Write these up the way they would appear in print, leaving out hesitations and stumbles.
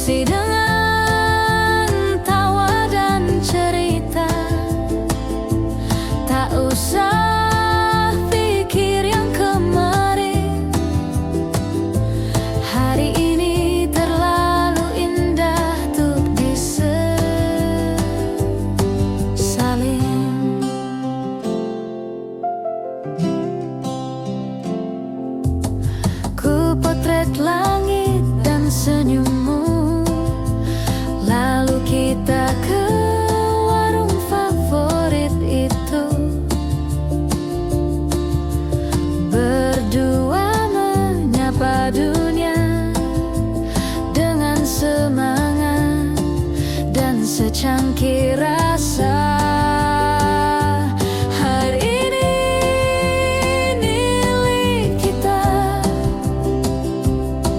Isi dengan tawa dan cerita. Tak usah pikir yang kemarin. Hari ini terlalu indah untuk disesalin. Ku potret langit dan senyummu, lalu kita ke warung favorit itu. Berdua menyapa dunia dengan semangat dan secangkir rasa. Hari ini milik kita.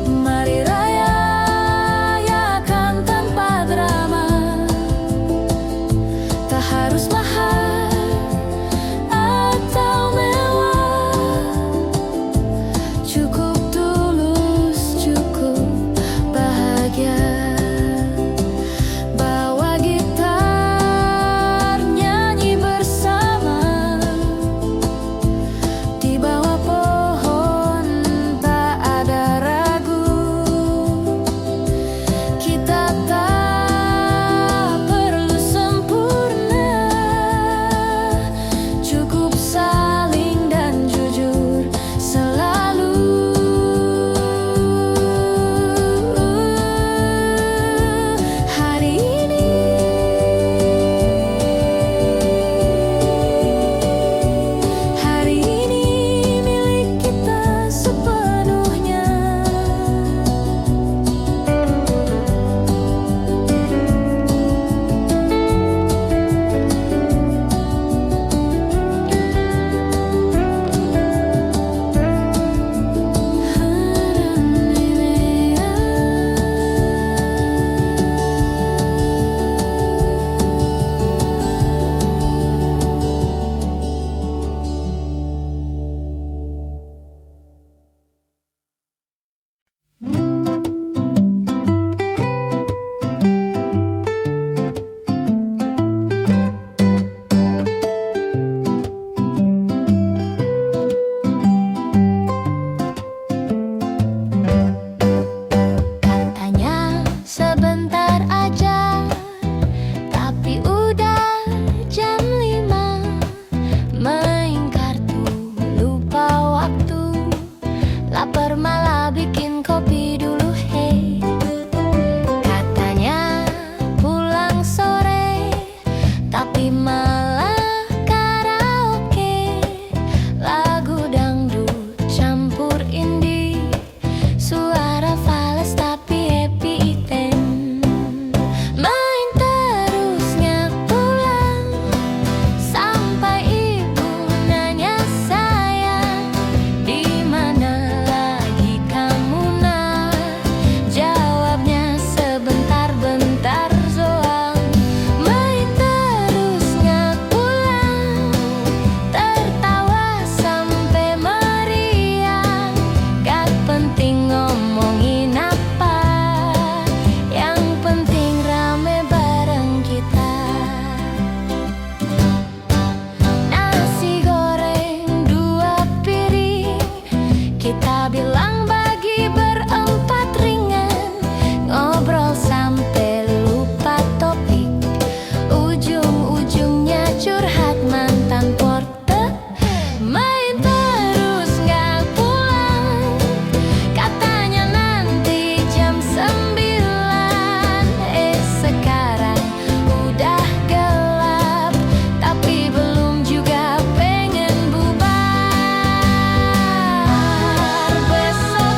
Mari rayakan tanpa drama. Tak harus mahal atau mewah. Cukup tulus, cukup bahagia. Bawa gitar, nyanyi bersama. Di bawah pohon tak ada ragu. Kita tak perlu sempurna. Cukup saling dan jujur selalu. Hari ini milik kita sepenuhnya. Katanya sebentar aja, tapi udah jam 5. Main kartu, lupa waktu. Lapar malah bikin kopi dulu, hey. Katanya pulang sore, tapi malah karaoke. Lagu dangdut campur indie, suara fals tapi happy item. Main terus nggak pulang, sampai ibu nanya sayang, di mana lagi kamu nak? Jawabnya sebentar-bentar doang. Main terus nggak pulang, tertawa sampai meriang. Gak penting ngomongin apa, yang penting rame bareng kita. Nasi goreng 2 piring, kita bilang bagi berempat ringan. Ngobrol sampai lupa topik, ujung-ujungnya curhat mantan porte. Main terus nggak pulang, katanya nanti jam 9. Sekarang udah gelap, tapi belum juga pengen bubar. Besok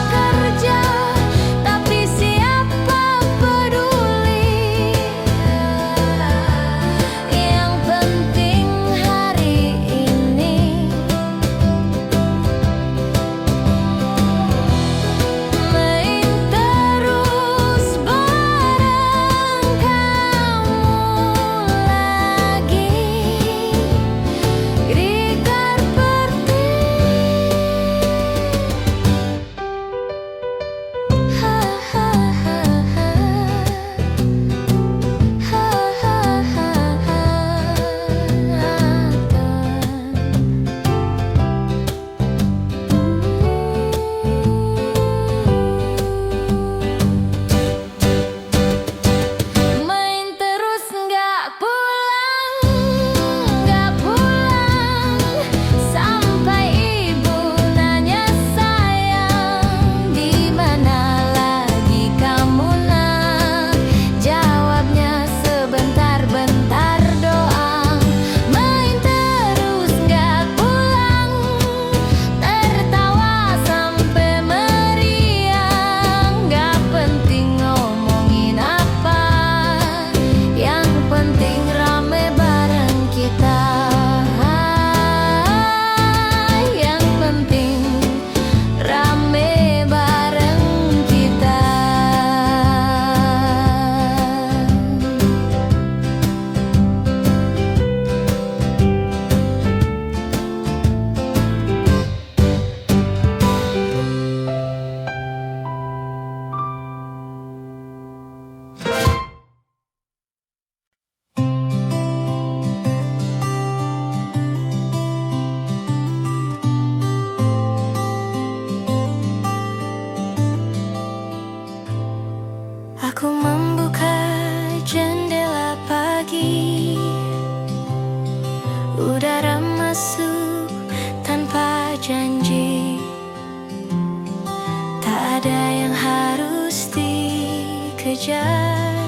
Ada yang harus dikejar,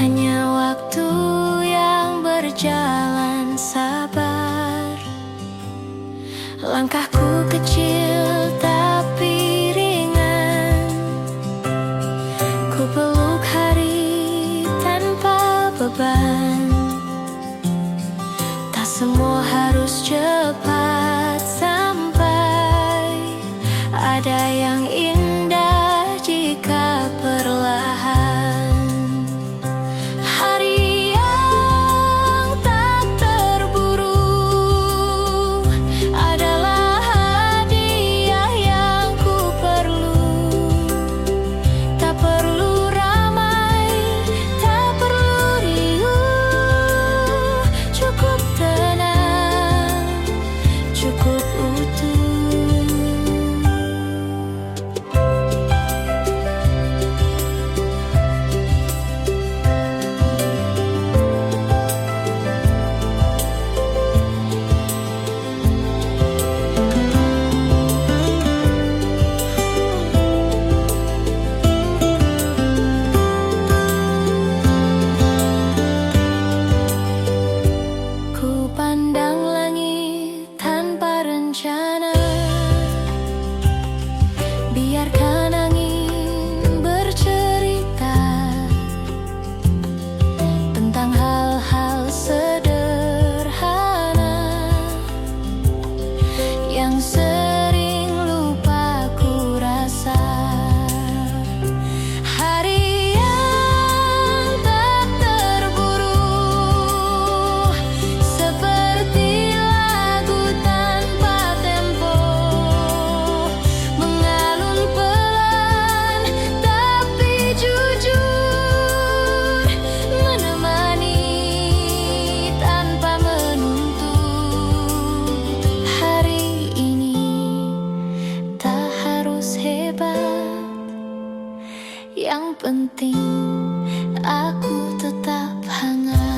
hanya waktu yang berjalan sabar. Langkahku kecil tapi ringan, ku peluk hari tanpa beban. Tak semua harus cepat sampai, ada yang indah jika perlahan. Hari yang tak terburu adalah hadiah yang ku perlu. Tak perlu ramai, tak perlu riuh, cukup tenang, cukup utuh. Ku pandang langit tanpa rencana, biarkan angin bercerita tentang hal-hal sederhana yang sering lupa ku rasa. Hari yang tak terburu, seperti lagu tanpa tempo, mengalun pelan tapi jujur, menemani tanpa menuntut. Hari ini tak harus hebat, yang penting aku tetap hangat.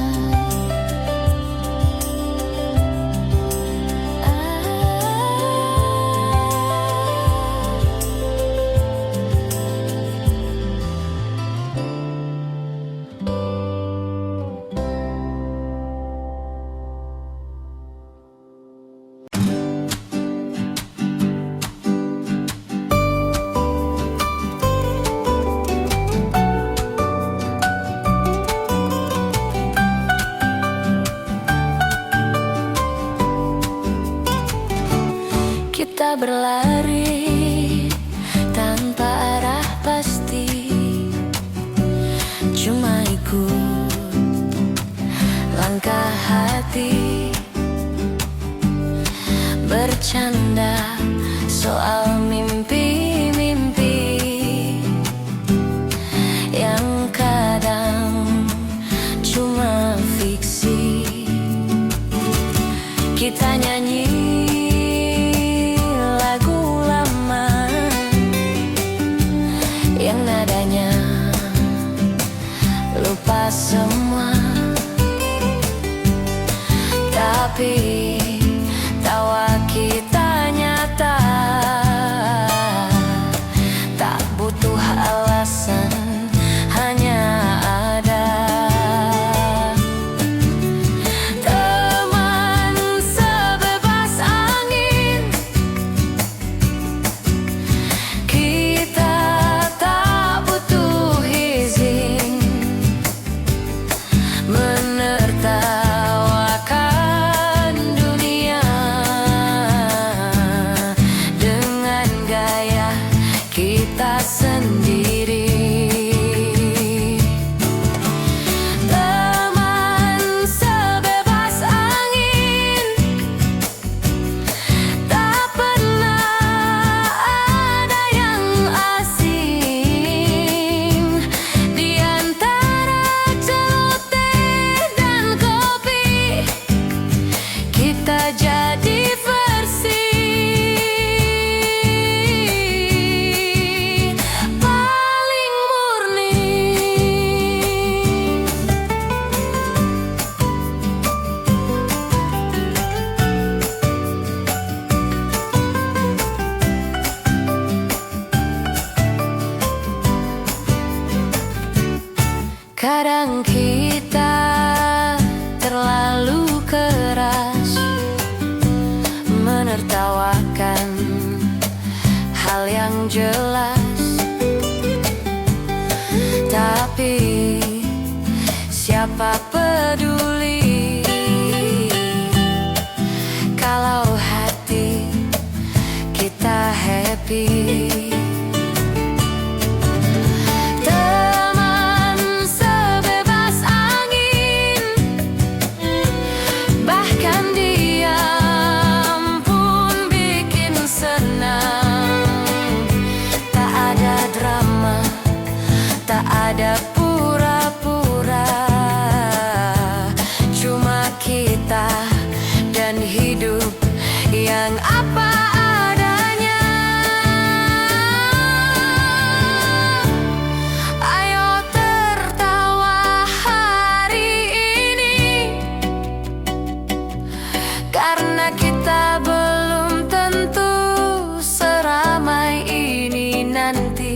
Kadang kita terlalu keras menertawakan hal yang jelas, tapi siapa peduli kalau hati kita happy. Ada pura-pura, cuma kita dan hidup yang apa adanya. Ayo tertawa hari ini, karena kita belum tentu seramai ini nanti.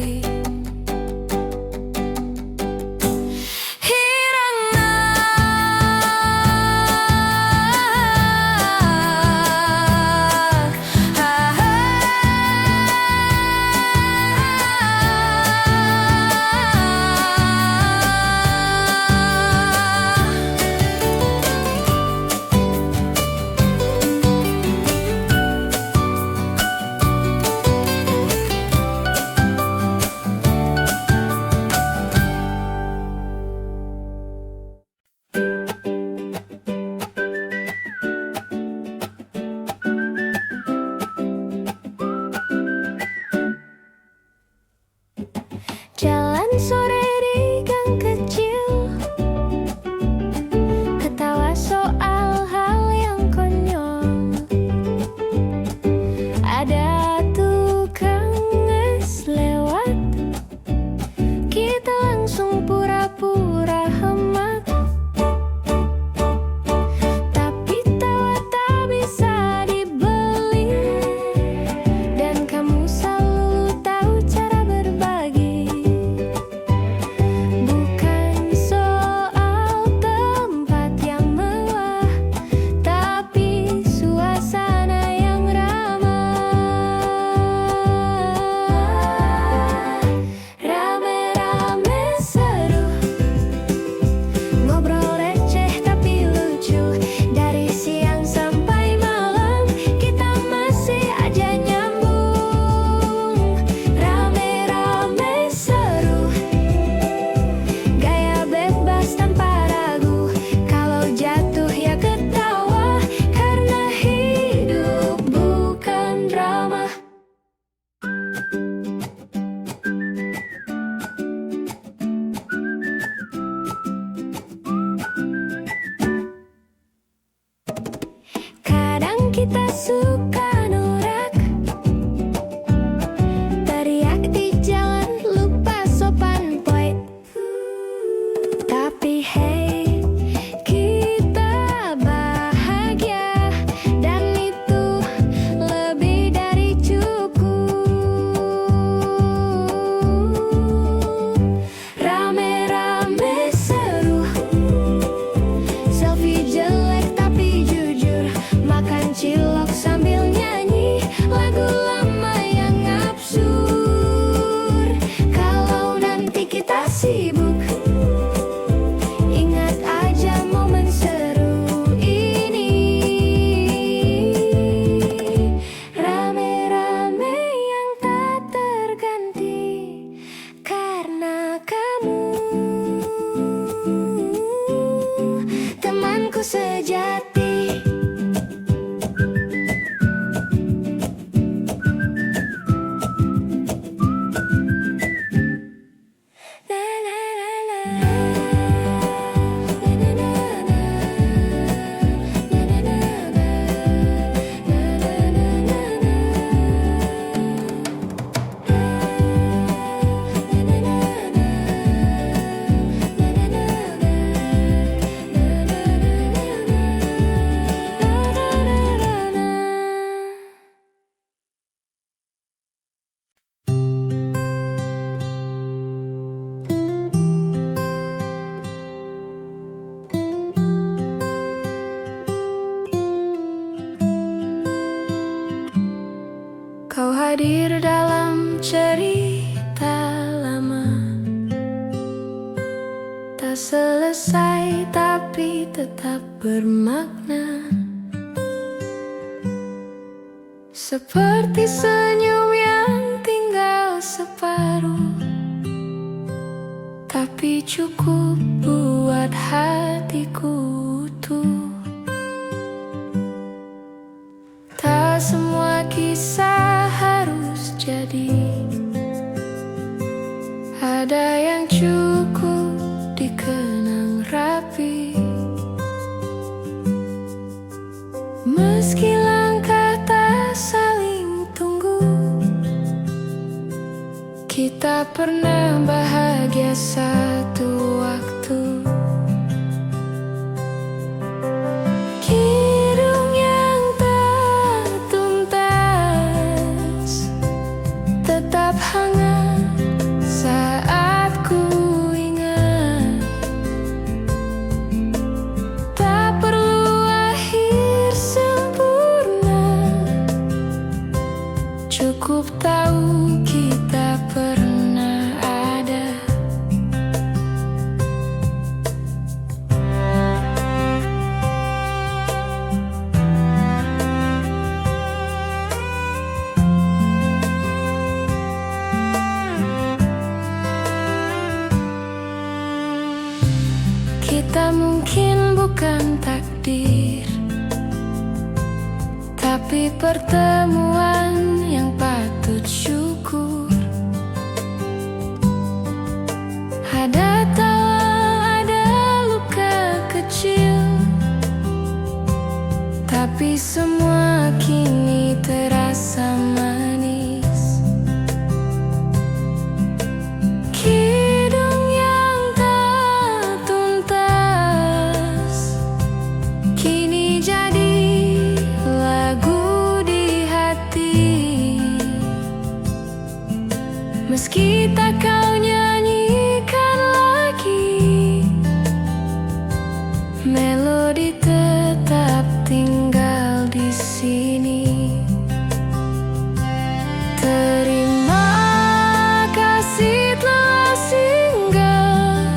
Jalan sore di gang kecil, ketawa soal hal yang konyol. Ada tukang es lewat, kita langsung pura-pura hemat. Tapi tawa tak bisa dibeli, dan kamu selalu tahu cara berbagi. selesai tapi tetap bermakna, seperti senyum yang tinggal separuh, tapi cukup buat hatiku utuh. Tak semua kisah harus jadi, ada yang cukup dikenang rapi. Meski langkah tak saling tunggu, kita pernah bahagia satu waktu. Kidung yang tak tuntas tetap hangat saat ku ingat. Tak perlu akhir sempurna, cukup tahu kita pernah ada. Kita mungkin bukan takdir, tapi pertemuan yang patut syukur. Ada tawa, ada luka kecil, tapi semua kini terasa manis. Kidung yang tak tuntas kini jadi lagu di hati. Meski tak kau nyanyikan lagi, melodi tetap tinggal di sini. Terima kasih telah singgah,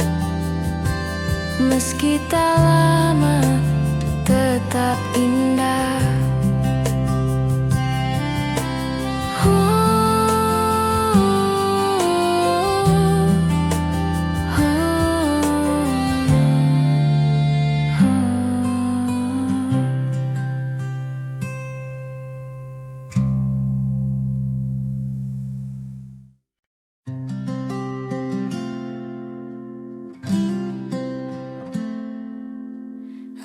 meski tak lama tetap indah.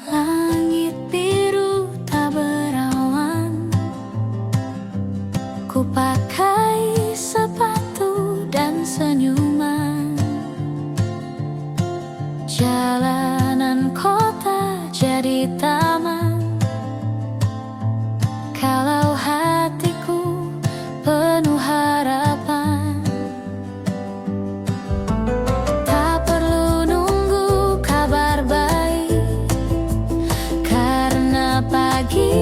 Langit biru tak berawan, ku pakai sepatu dan senyuman. Jalanan kota jadi taman, kalau hatiku penuh harapan. Tak perlu nunggu kabar baik, karena pagi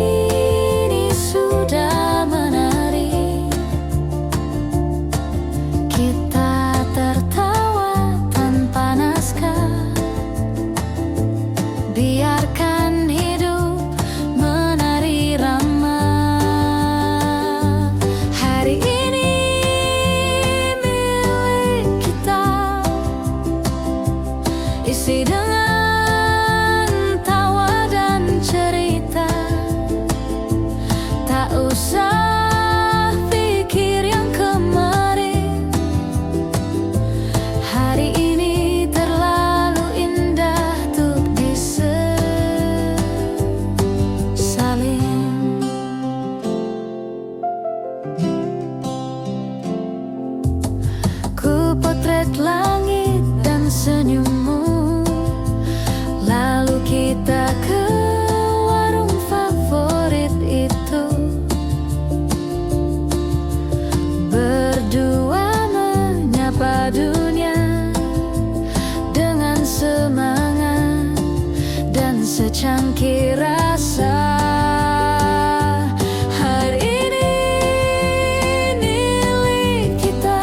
ini sudah menari. Kita tertawa tanpa naskah, biarkan hidup menari ramah. Hari ini milik kita, isi dengan tawa dan cerita. Tak usah pikir yang kemarin, hari ini terlalu indah untuk disesalin. Ku potret langit dan senyummu, lalu kita ke warung favorit itu. Berdua menyapa dunia dengan semangat dan secangkir rasa. Hari ini milik kita,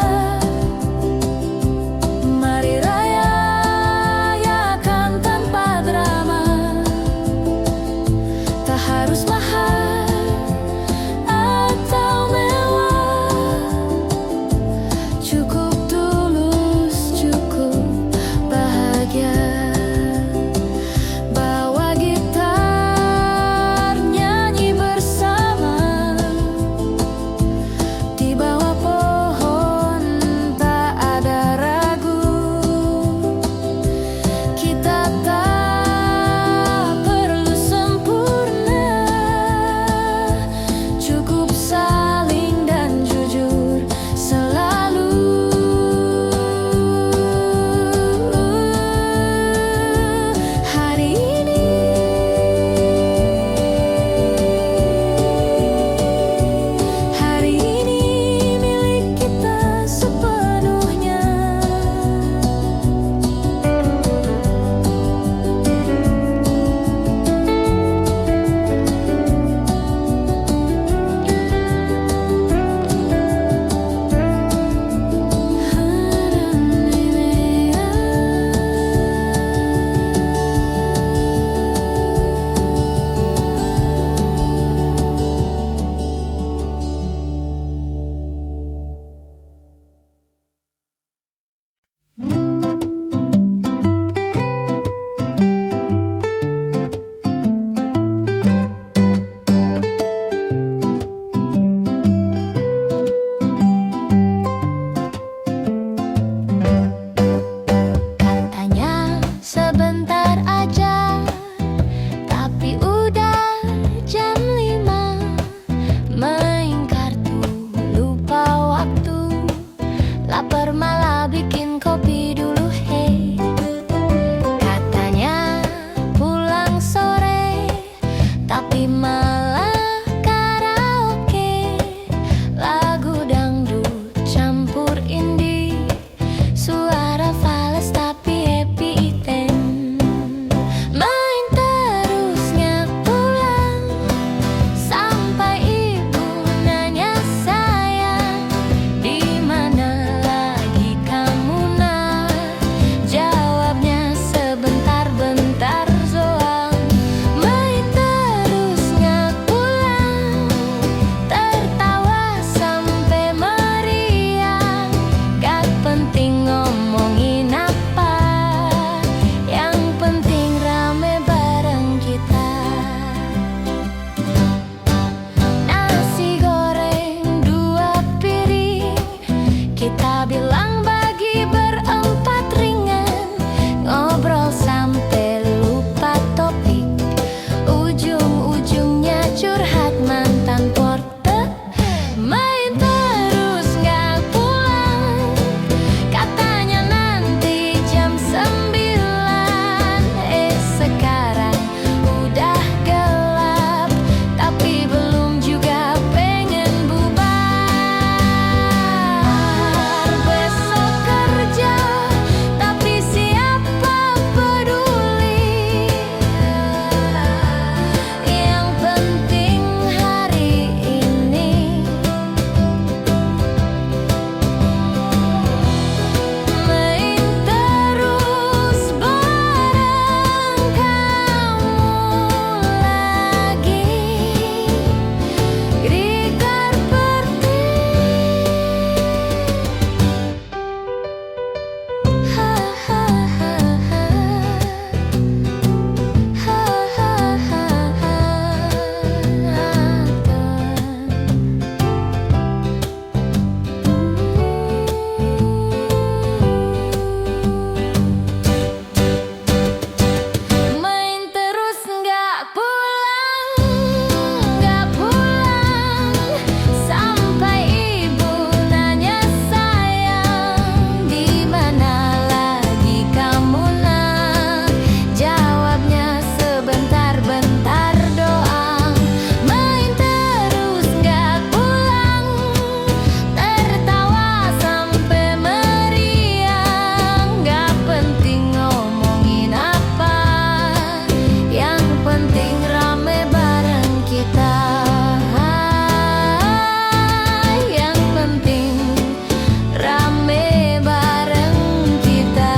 Kita bilang bagi berempat ringan, ngobrol sampai lupa topik. Ujung-ujungnya curhat mantan porter. Main terus gak pulang, katanya nanti jam 9. Sekarang udah gelap, tapi belum juga pengen bubar. Besok kerja, tapi siapa peduli. Yang penting hari ini main terus bareng kamu lagi. Gerigar perti ha ha ha ha main terus nggak pulang, sampai ibu nanya sayang, di mana lagi kamu nak? Jawabnya sebentar-bentar doang. Main terus nggak pulang, tertawa sampai meriang. Nggak penting ngomongin apa, yang penting rame bareng kita. Yang penting rame bareng kita.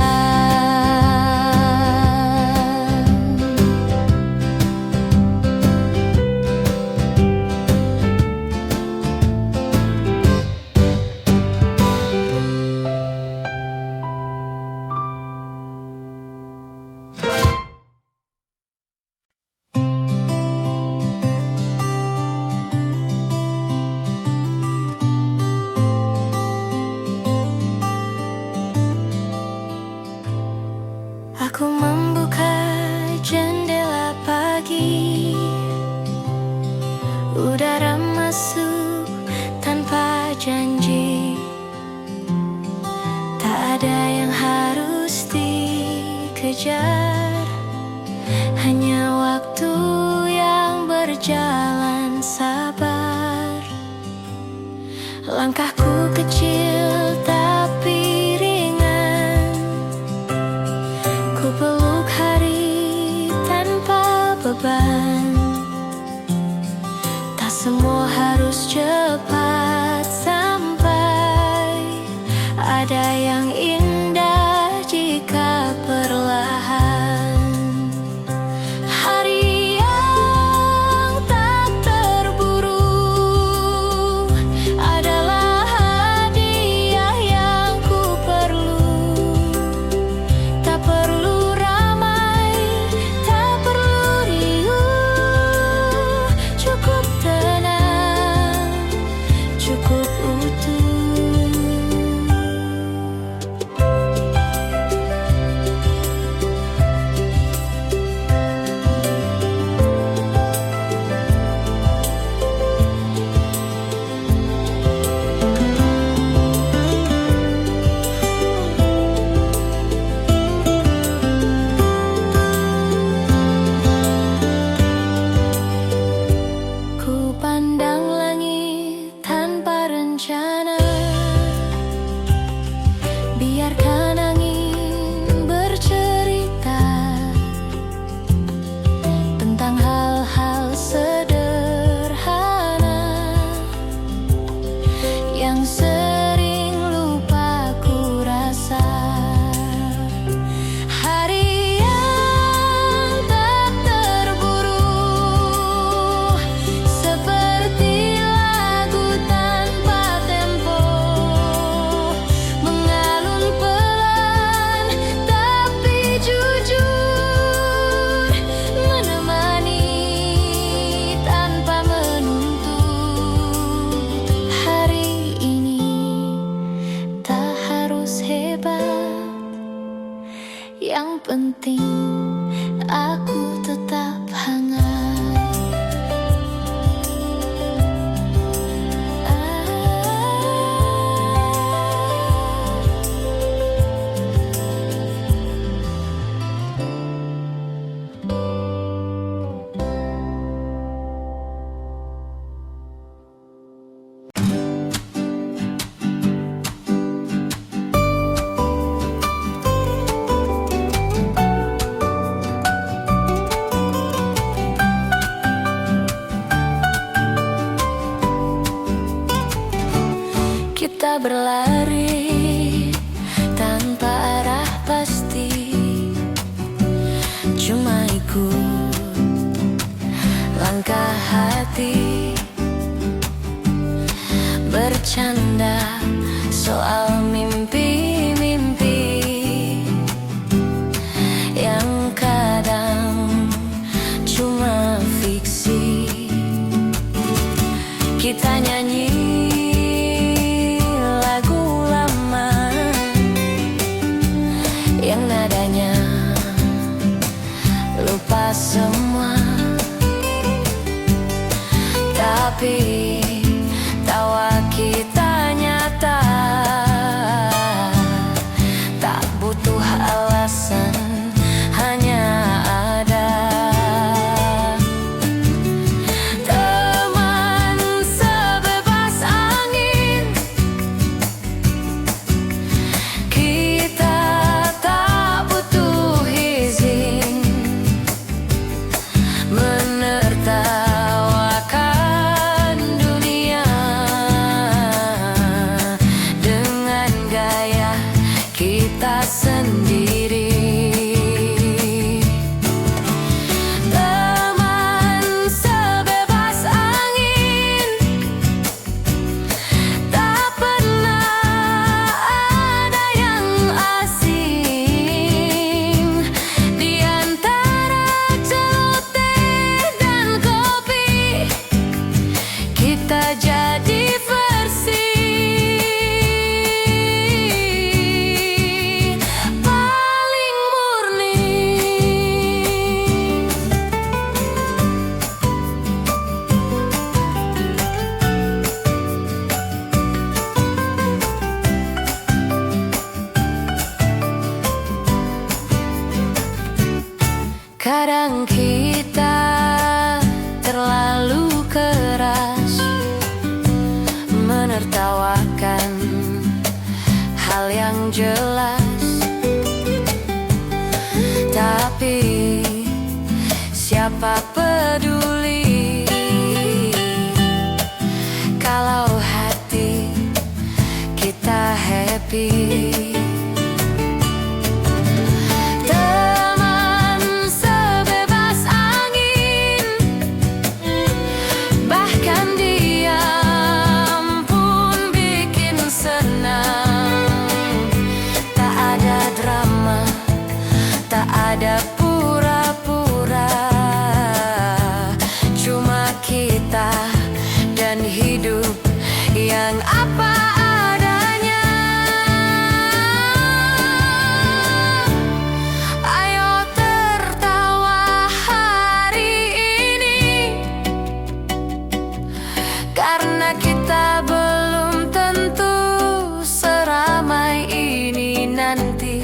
Aku membuka jendela pagi, udara masuk tanpa janji. Tak ada yang harus dikejar, hanya waktu yang berjalan sabar. Langkahku kecil tapi ringan, ku peluk hari tanpa beban. Tak semua harus cepat sampai, ada yang indah jika perlahan. Hari yang tak terburu adalah hadiah yang ku perlu. Tak perlu ramai, tak perlu riuh, cukup tenang, cukup utuh. Yang penting aku tetap hangat. Kita berlari tanpa arah pasti, cuma ikut langkah hati, bercanda soal mimpi-mimpi yang kadang cuma fiksi. Kita nyanyi yang nadanya lupa semua, tapi tawa kita nyata, tak butuh alasan, hanya ada. Teman sebebas angin, kita menertawakan dunia dengan gaya kita sendiri. Teman sebebas angin, tak pernah ada yang asing di antara celoteh dan kopi. Kita jadi versi paling murni. Kadang kita terlalu keras menertawakan hal yang jelas, tapi siapa peduli kalau hati kita happy. Ada pura-pura, cuma kita dan hidup yang apa adanya. Ayo tertawa hari ini, karena kita belum tentu seramai ini nanti.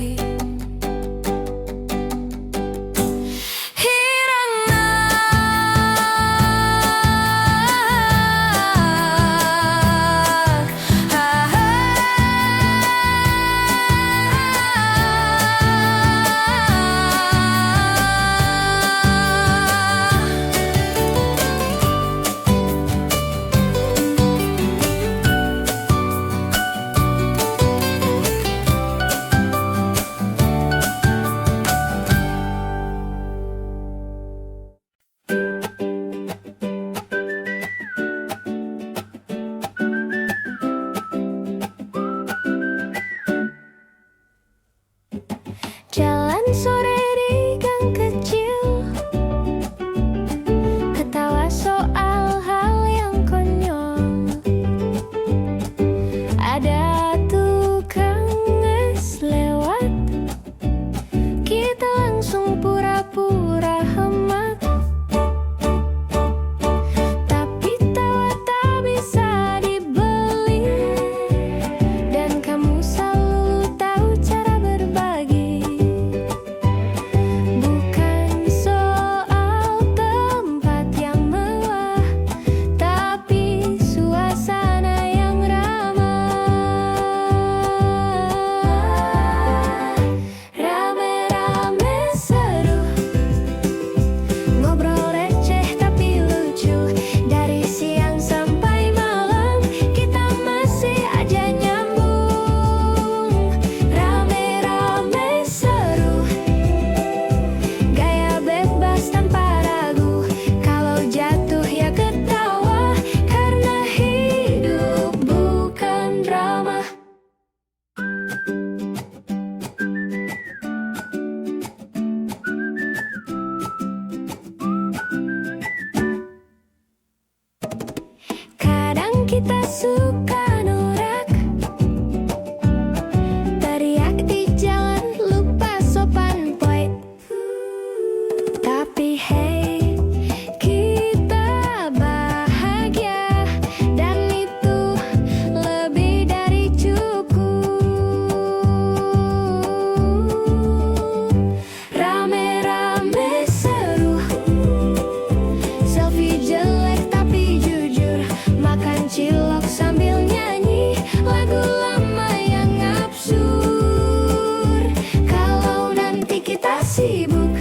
sibuk.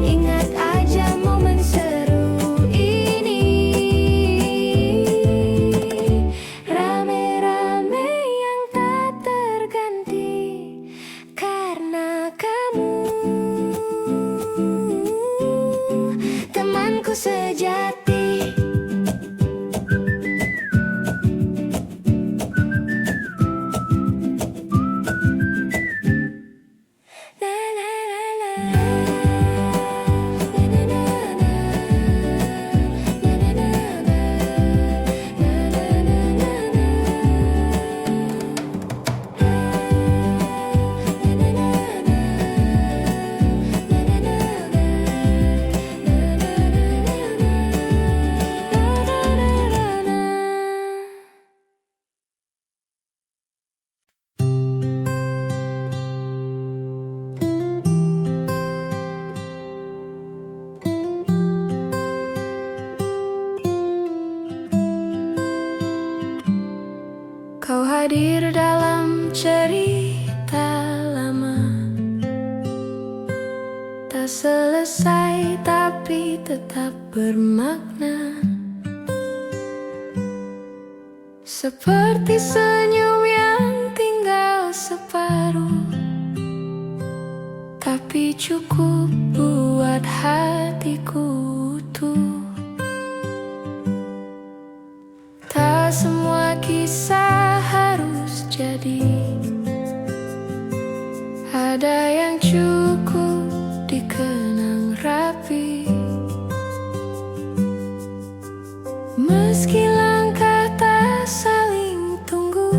Ingat aja momen seru ini. Rame-rame yang tak terganti karena kamu, temanku sejati. Kau hadir dalam cerita lama, tak selesai tapi tetap bermakna. Seperti senyum yang tinggal separuh, tapi cukup buat hatiku utuh. Tak semua kisah harus jadi, ada yang cukup dikenang rapi. Meski langkah tak saling tunggu,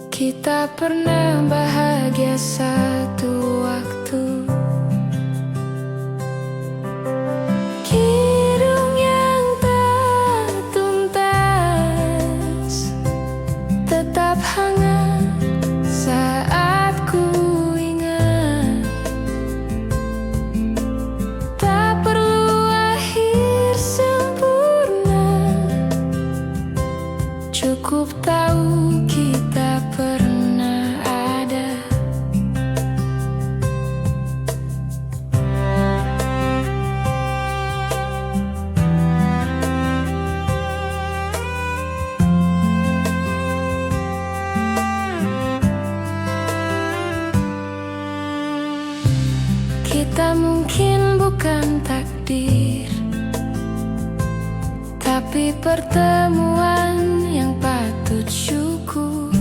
kita pernah bahagia satu waktu. Kidung yang tak tuntas tetap hangat saat ku ingat. Tak perlu akhir sempurna, cukup tahu kita pernah ada. Kita mungkin bukan takdir, tapi pertemuan yang patut syukur.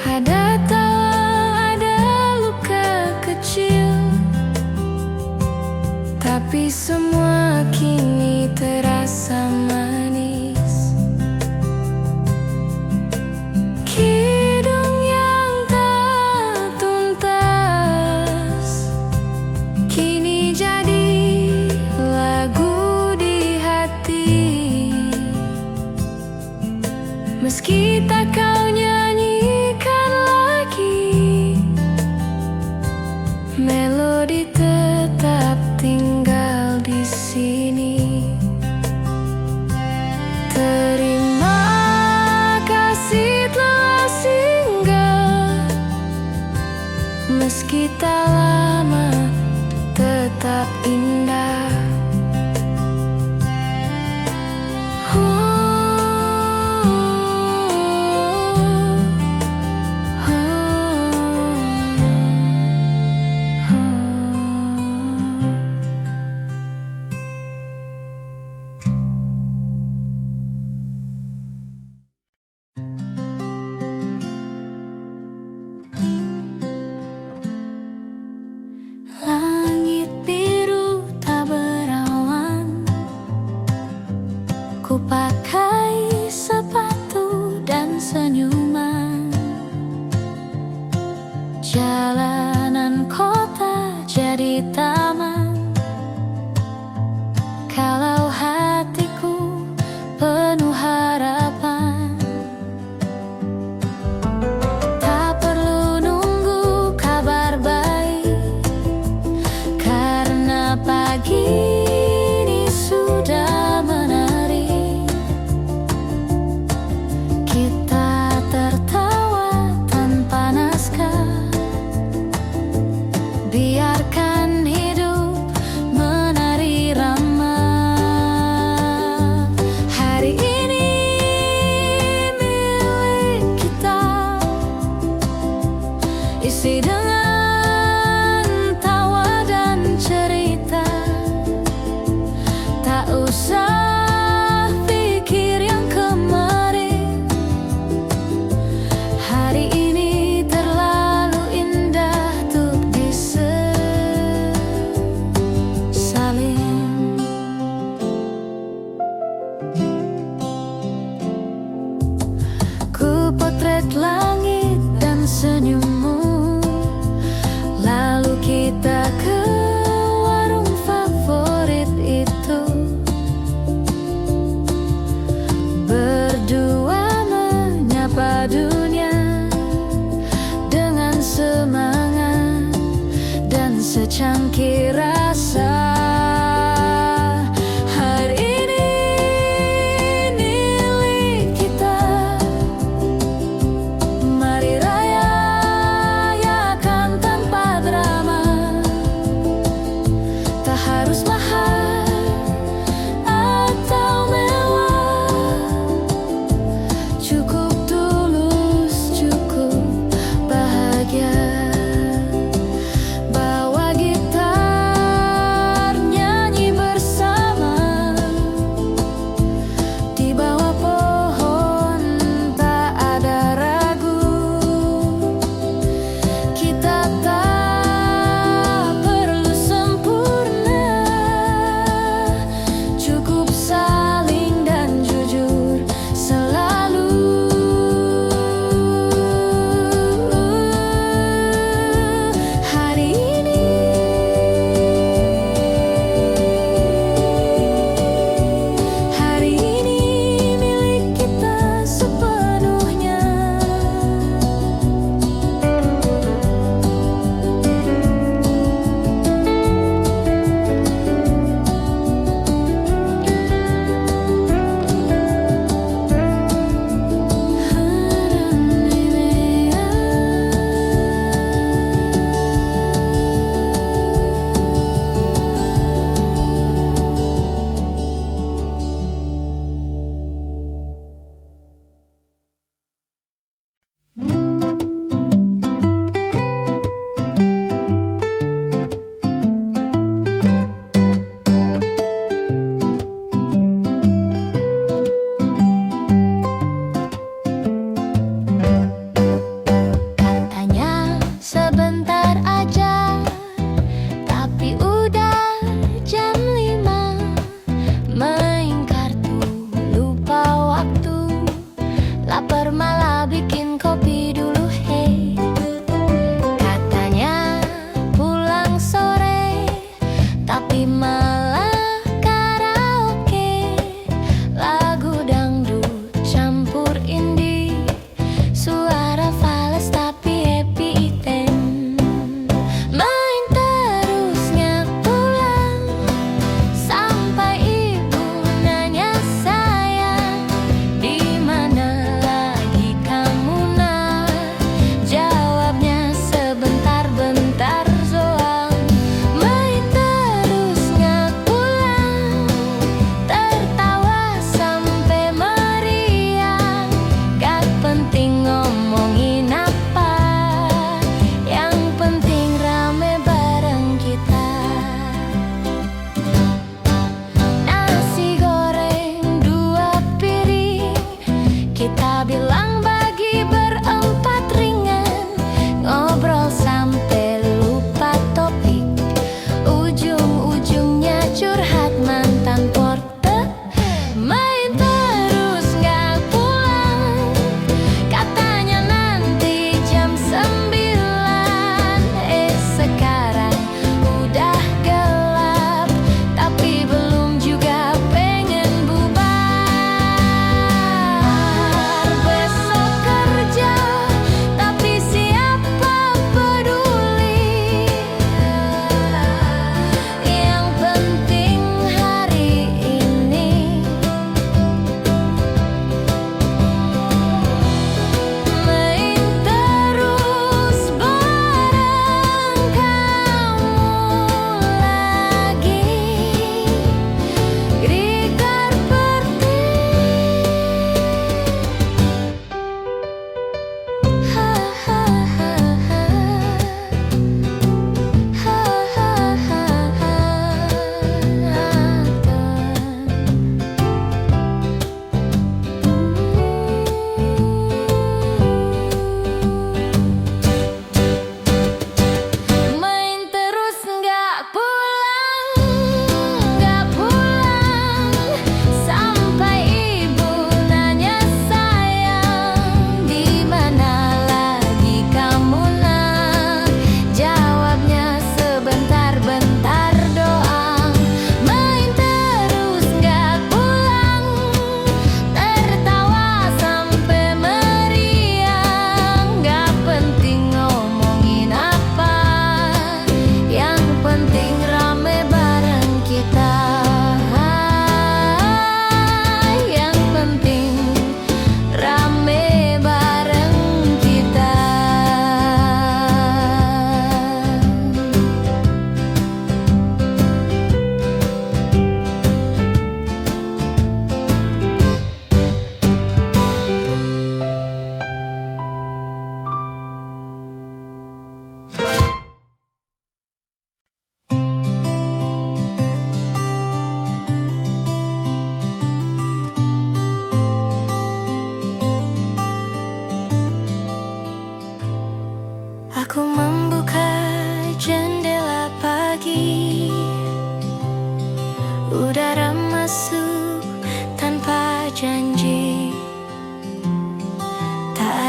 Ada tawa, ada luka kecil, tapi semua kini terasa manis. Kidung yang tak tuntas kini jadi lagu di hati. Meski tak kau nyanyikan lagi, melodi tetap tinggal di sini. Terima kasih telah singgah, meski tak lama tetap indah. Langit biru tak berawan, ku pakai sepatu dan senyuman. Jalanan kota jadi taman, kalau hatiku penuh harapan. Tak perlu nunggu kabar baik, karena pagi ini sudah menarik. Kita tertawa secangkir rasa. Hari ini milik kita, mari rayakan tanpa drama. Tak harus mahal atau mewah, cukup tulus, cukup bahagia. Bawa gitar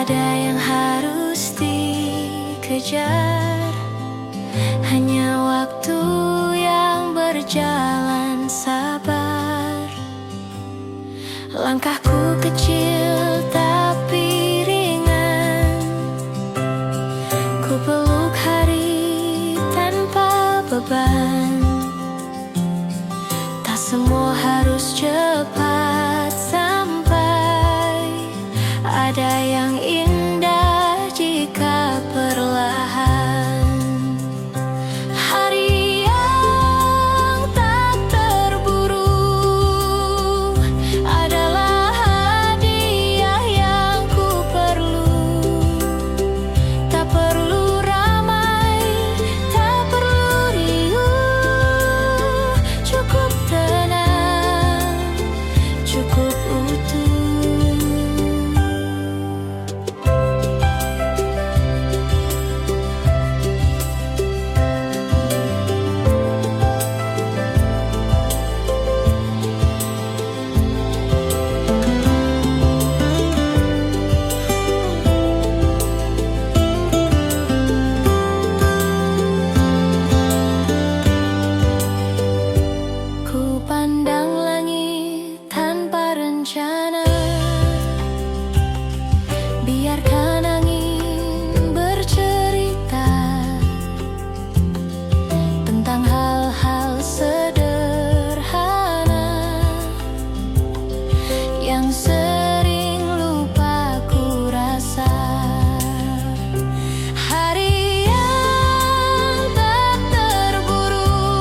Ada yang harus dikejar, hanya waktu yang berjalan sabar. Langkahku kecil tapi ringan, ku peluk hari tanpa beban. Tak semua harus cepat sampai, ada yang indah jika perlahan. Hari yang tak terburu adalah hadiah yang ku perlu. Tak perlu ramai, tak perlu riuh, cukup tenang, cukup utuh. Ku pandang langit tanpa rencana, biarkan angin bercerita tentang hal-hal sederhana yang sering lupa ku rasa. Hari yang tak terburu,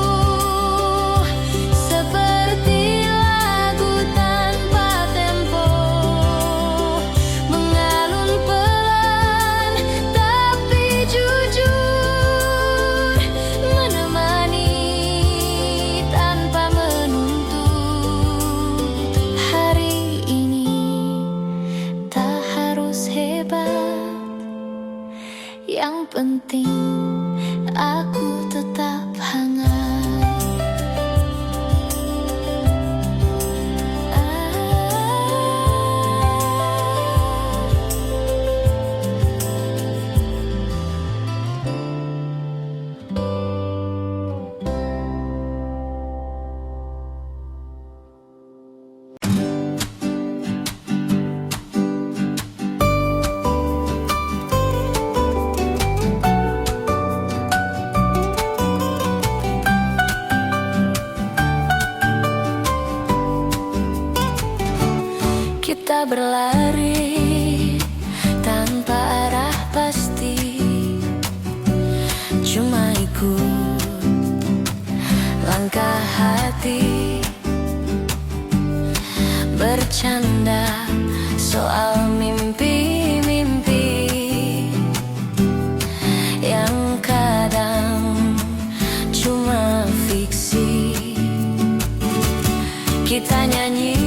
seperti lagu tanpa tempo, mengalun pelan tapi jujur, menemani tanpa menuntut. Hari ini tak harus hebat, yang penting aku tetap hangat. Kita berlari tanpa arah pasti, cuma ikut langkah hati, bercanda soal mimpi-mimpi yang kadang cuma fiksi. Kita nyanyi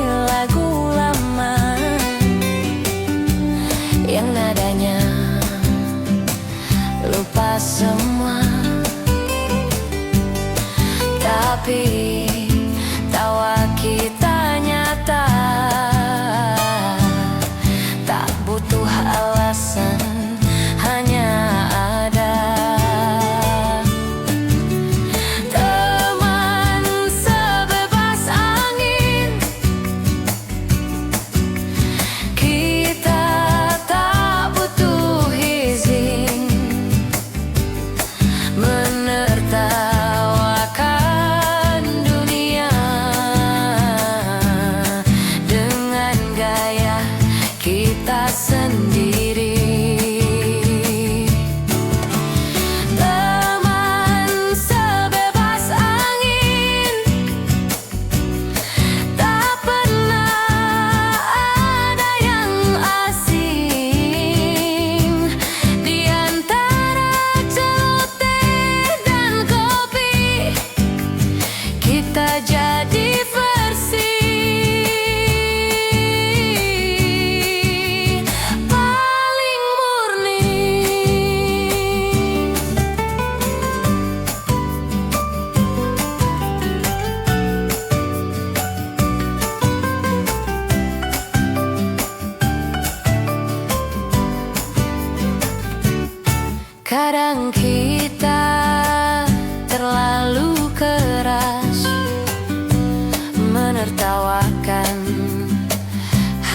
lagu lama yang nadanya lupa semua, tapi tawa kita nyata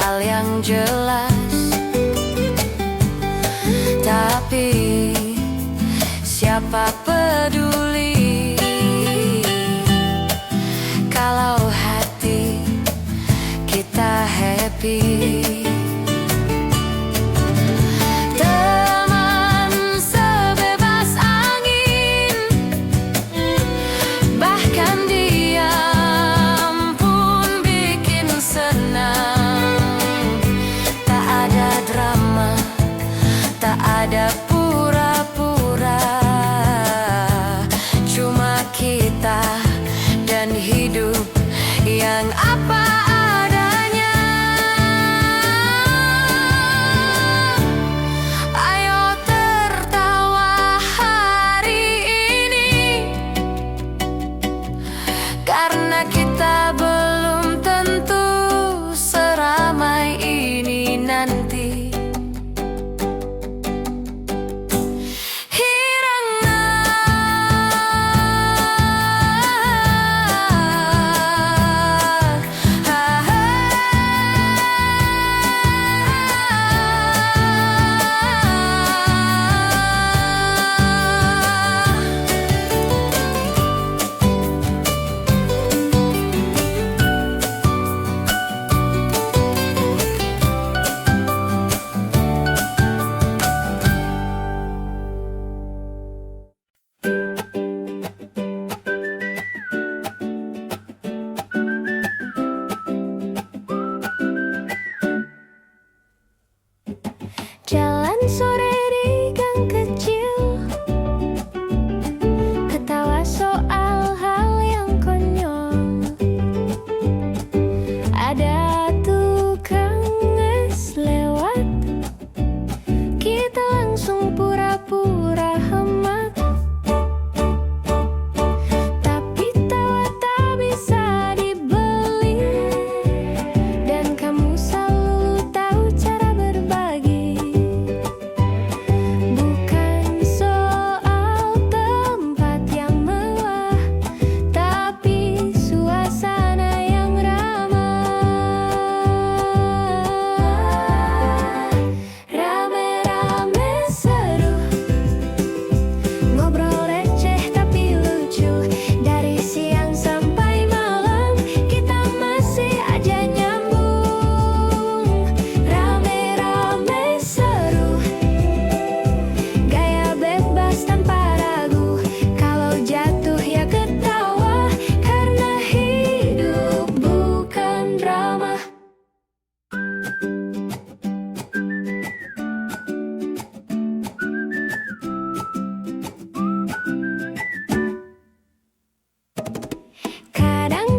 hal yang jelas. Tapi siapa peduli kalau hati kita happy. Teman sebebas angin, bahkan diam pun bikin senang. Tak ada drama, tak ada pura-pura, cuma kita dan hidup yang apa adanya. Ayo tertawa hari ini, karena kita belum tentu seramai ini nanti. Jalan sore di gang kecil, ketawa soal hal yang konyol. Ada tukang es lewat, kita langsung pura-pura hemat. Tapi tawa tak bisa dibeli, dan kamu selalu tahu cara berbagi.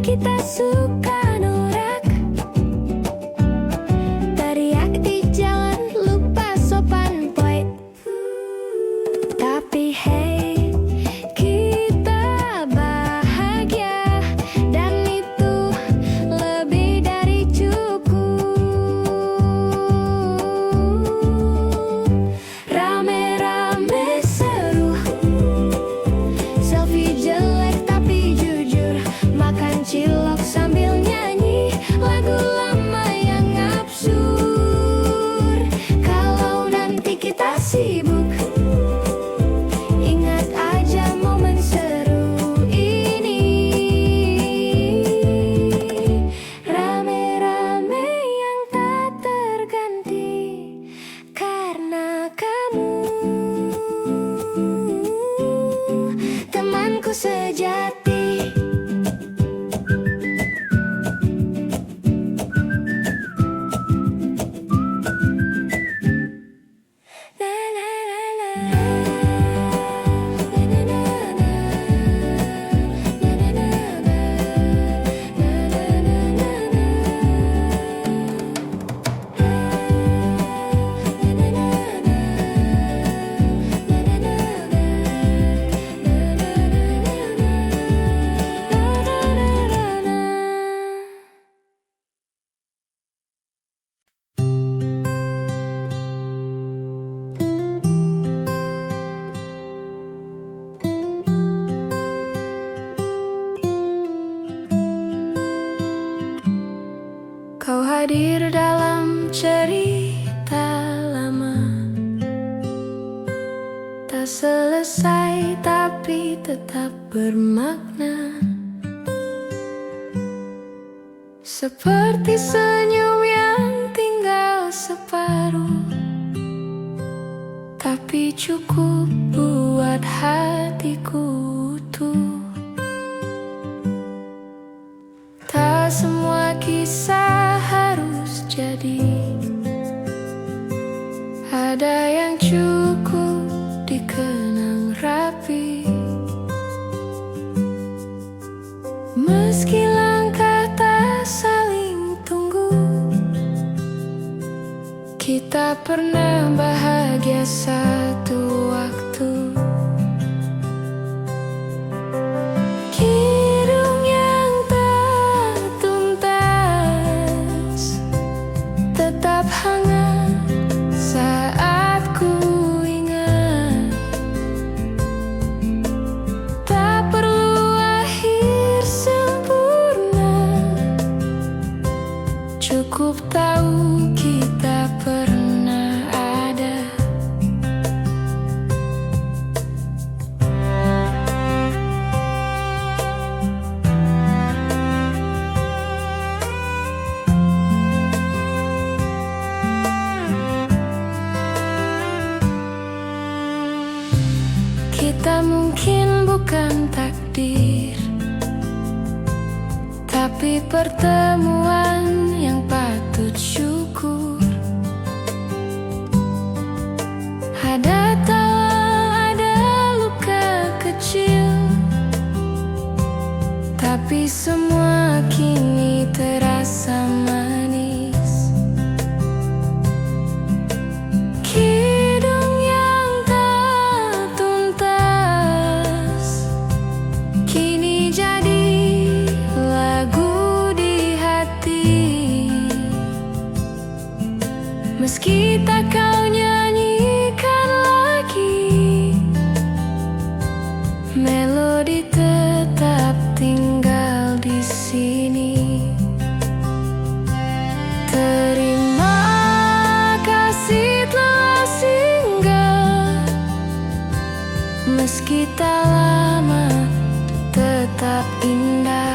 Kita suka norak, teriak di jalan, lupa sopan poin. Tapi hey, kita bahagia, dan itu lebih dari cukup. Rame-rame seru, selfie jelek tapi jujur, makan cilok sambil hadir dalam cerita lama, tak selesai tapi tetap bermakna. Seperti senyum yang tinggal separuh, tapi cukup buat hatiku utuh. Tak semua kisah harus jadi, ada yang cukup dikenang rapi. Meski langkah tak saling tunggu, kita pernah bahagia satu waktu. Kidung yang tak tuntas tetap hangat saat ku ingat. Tak perlu akhir sempurna, cukup tahu kita pernah ada. Kita mungkin bukan takdir, tapi pertemuan yang patut syukur. Ada tawa, ada luka kecil, tapi semua kini terasa manis. Kidung yang tak tuntas kini jadi lagu di hati. Meski tak kau nyanyikan lagi, melodi tetap tinggal di sini. Terima kasih telah singgah, meski tak lama tetap indah.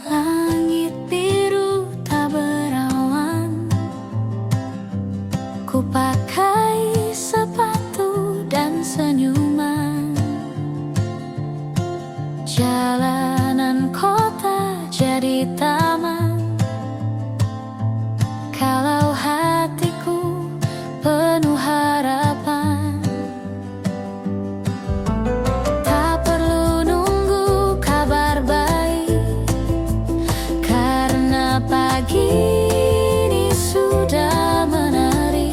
Langit biru tak berawan, ku pakai sepatu dan senyuman. Jalanan kota jadi taman, kalau hatiku penuh harapan. Tak perlu nunggu kabar baik, karena pagi ini sudah menari.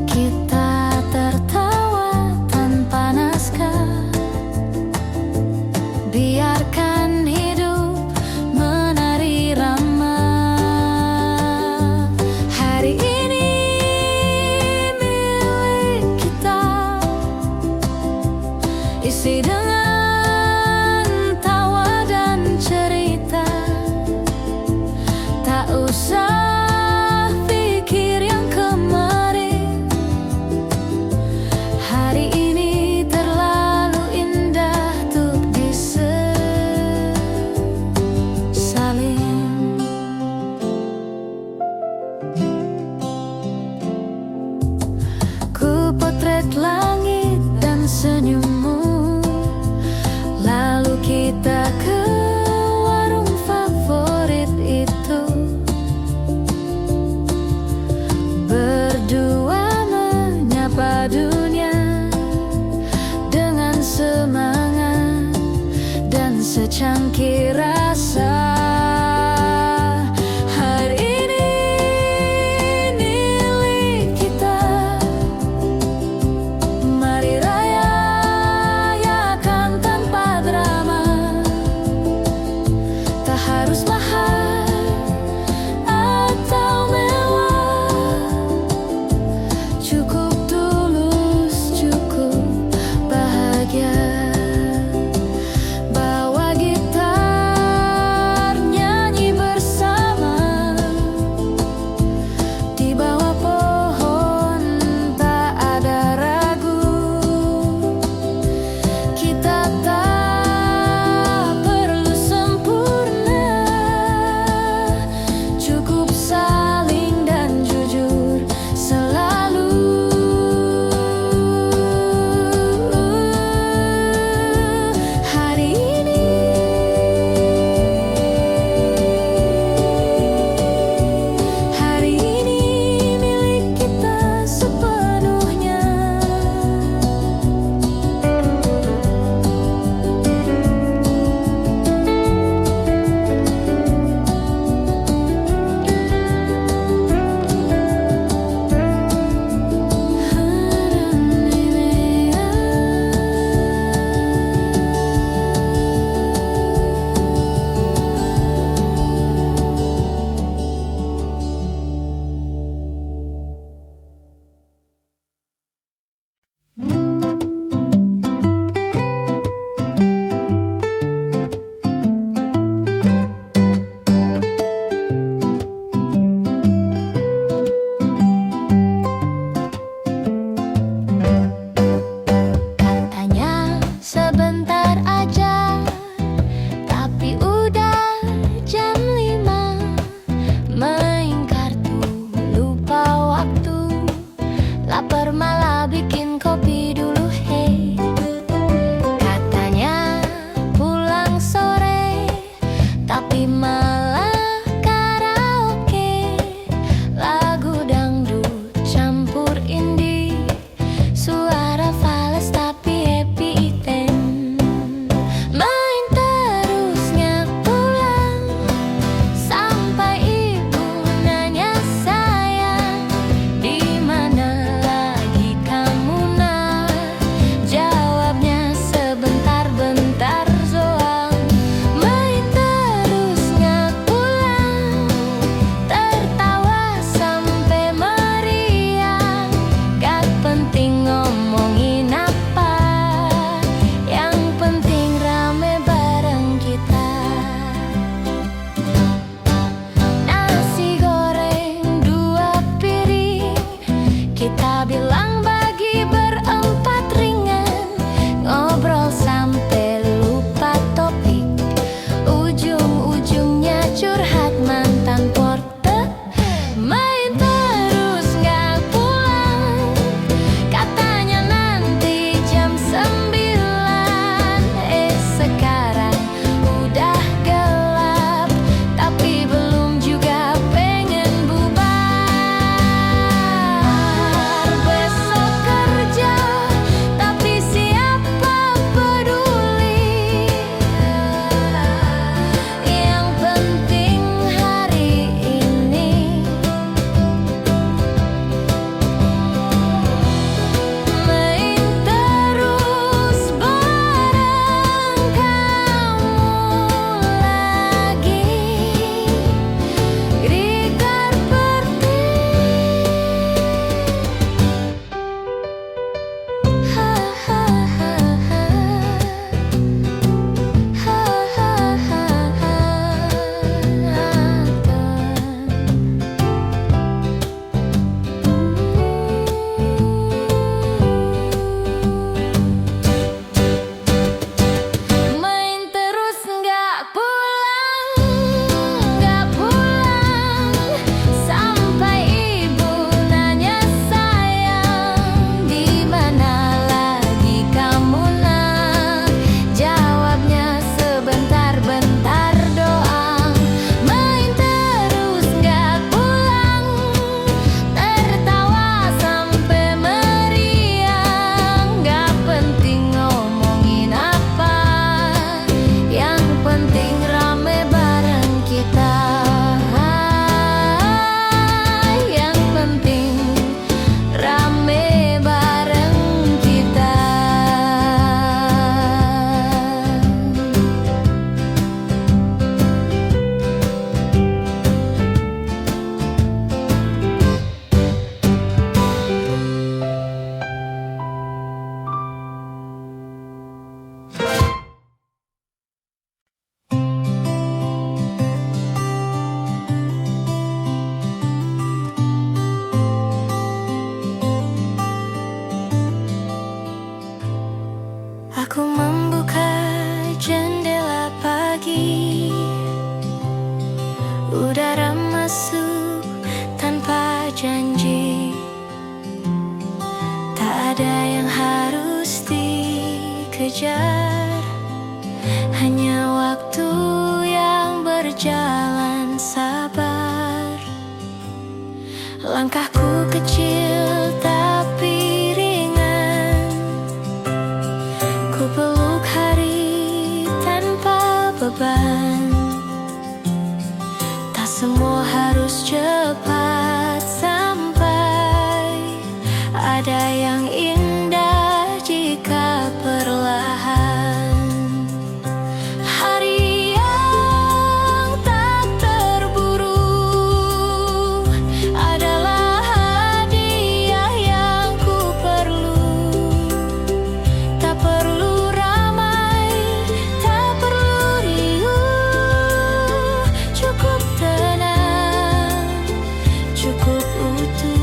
Kita tertawa tanpa naskah, biarkan hidup menari rama. Hari ini milik kita, isi dengan tawa dan cerita. Tak usah pikir yang kemarin, hari ini terlalu indah untuk disesalin. Ku potret langit dan senyummu, lalu kita ke warung favorit itu. Berdua menyapa dunia dengan semangat dan secangkir rasa. Hari ini Ada yang harus dikejar, hanya waktu yang berjalan sabar. Langkahku kecil tapi ringan, ku peluk hari tanpa beban. Tak semua harus cepat sampai, ada yang indah jika perlahan. Hari yang tak terburu adalah hadiah yang ku perlu. Tak perlu ramai, tak perlu riuh, cukup tenang, cukup utuh.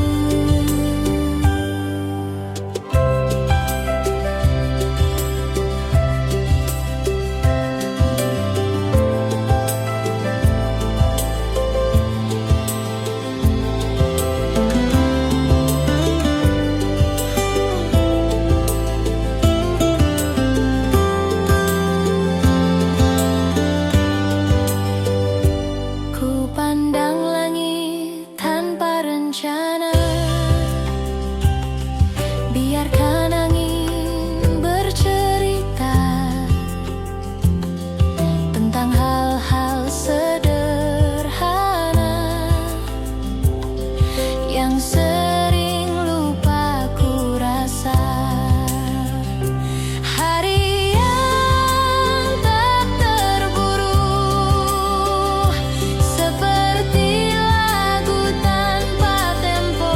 Ku pandang langit tanpa rencana, biarkan angin bercerita tentang hal-hal sederhana yang sering lupa ku rasa. Hari yang tak terburu, seperti lagu tanpa tempo,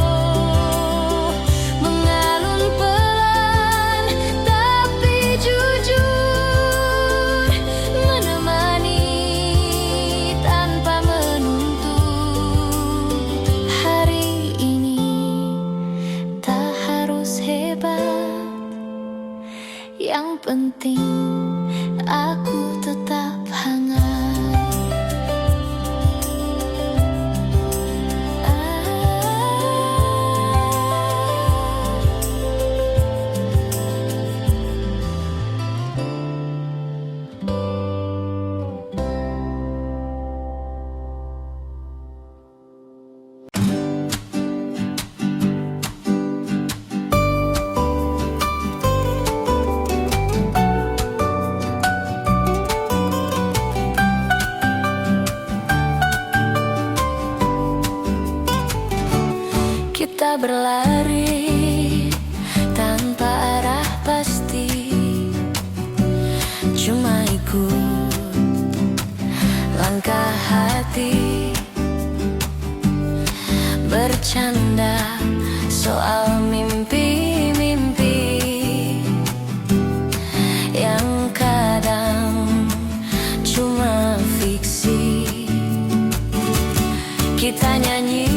mengalun pelan tapi jujur, menemani tanpa menuntut. Hari ini tak harus hebat, yang penting aku tetap hangat. Kita berlari tanpa arah pasti, cuma ikut langkah hati, bercanda soal mimpi-mimpi yang kadang cuma fiksi. Kita nyanyi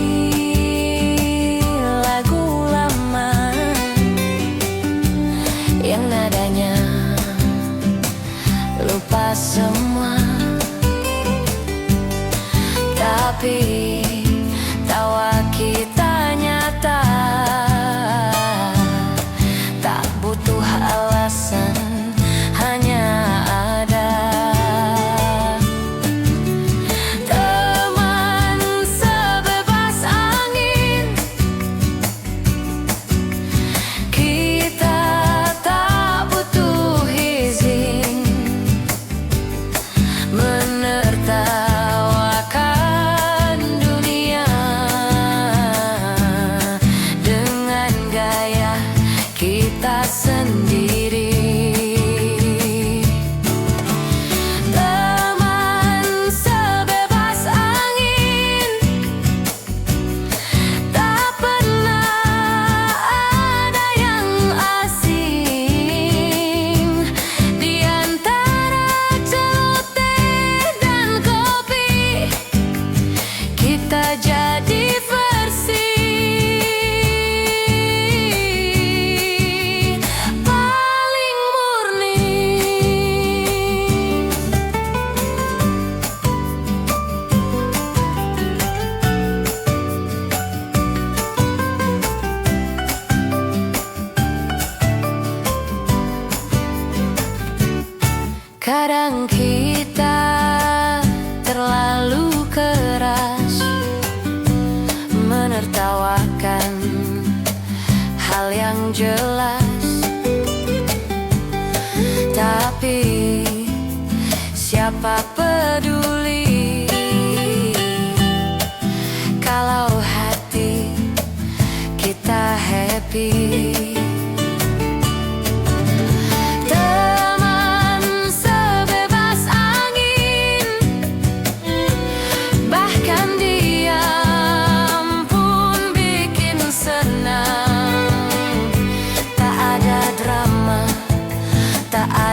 lagu lama yang nadanya lupa semua, tapi tawa kita nyata yang jelas. Tapi siapa peduli kalau hati kita happy.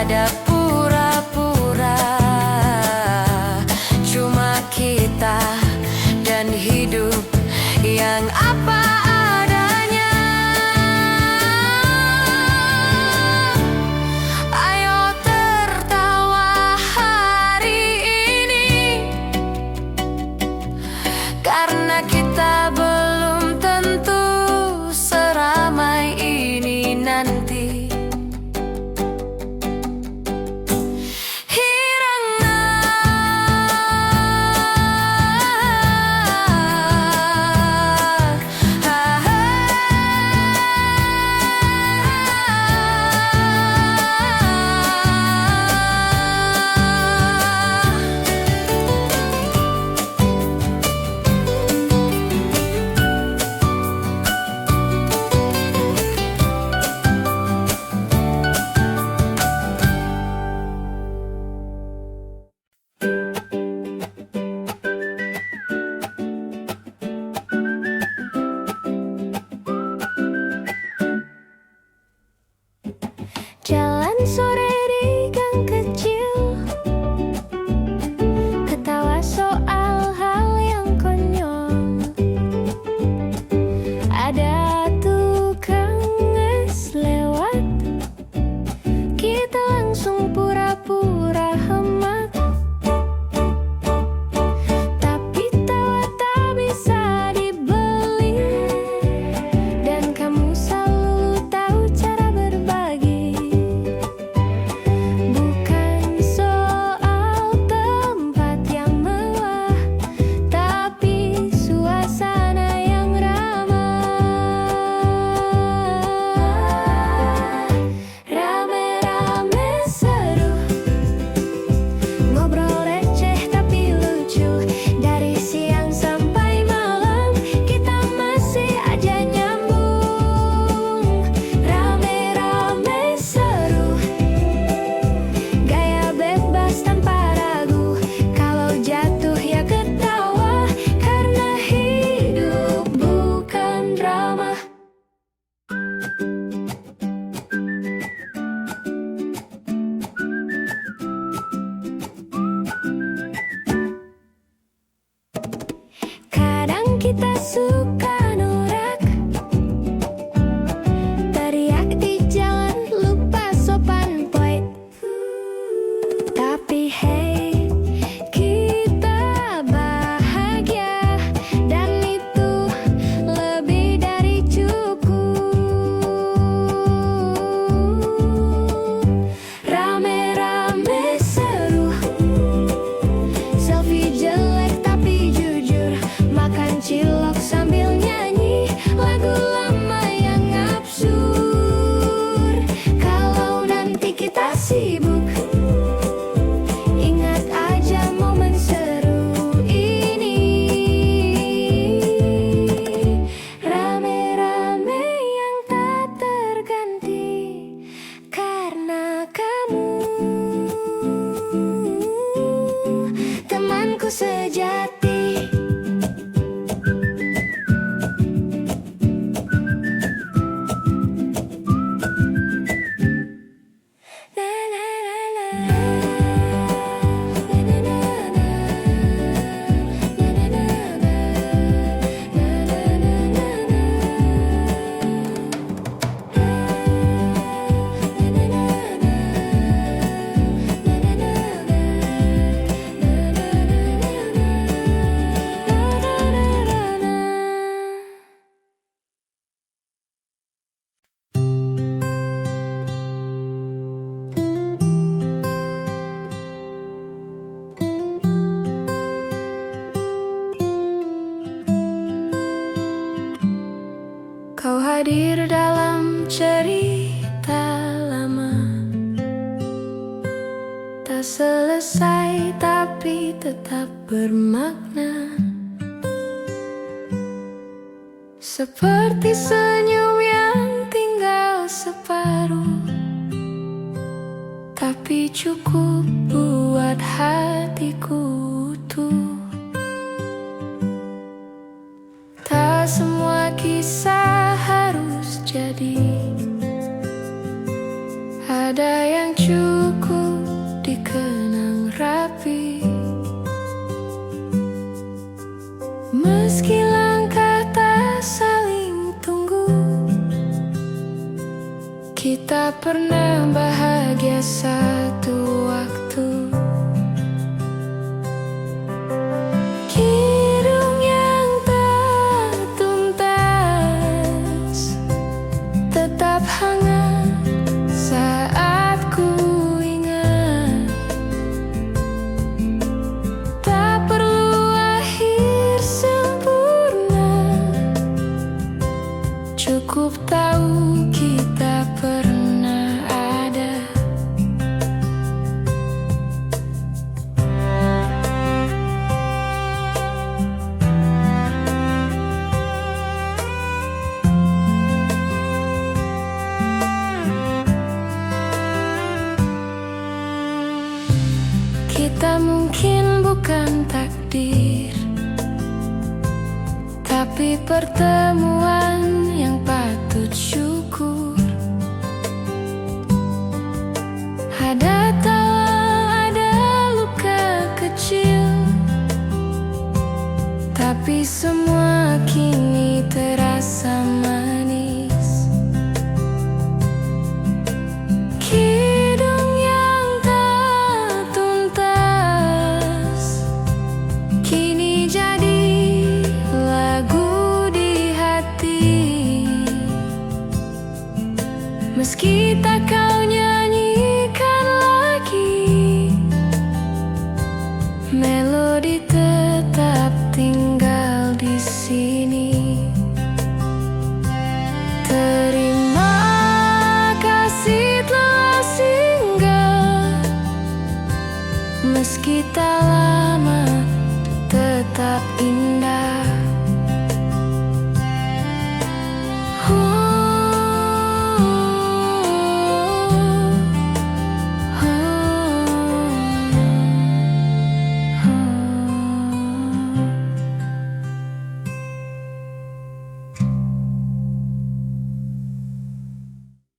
Ada pura-pura, cuma kita dan hidup yang apa adanya. Ayo tertawa hari ini, karena kita belum tentu seramai ini nanti. Jalan sore di gang kecil, ketawa soal hal yang konyol. Ada tukang es lewat, kita langsung pura-pura hemat. Tapi tawa tak bisa dibeli, dan kamu selalu tahu cara berbagi. Kita suka norak, teriak di jalan, lupa sopan poin. Tapi hey, kita bahagia, dan itu lebih dari cukup. Rame-rame seru, selfie jelek tapi jujur, makan cilok sambil nyanyi lagu lama yang absurd. Kalau nanti kita sibuk, ingat aja momen seru ini. Rame-rame yang tak terganti karena kamu, temanku sejati. Kau hadir dalam cerita lama, tak selesai tapi tetap bermakna. Seperti senyum yang tinggal separuh, tapi cukup buat hatiku utuh. Tak semua kisah harus jadi, ada yang cukup dikenang rapi. Meski langkah tak saling tunggu, kita pernah bahagia satu waktu. Kidung yang tak tuntas tetap hangat saat ku ingat. Tak perlu akhir sempurna, cukup tahu kita pernah ada. Kita mungkin bukan takdir, tapi pertemuan yang patut syukur. Ada tawa, ada luka kecil, tapi semua kini terasa manis. Kidung yang tak tuntas kini jadi lagu di hati. Meski tak kau nyanyikan lagi, melodi tetap tinggal di sini. Terima kasih telah singgah, meski tak lama.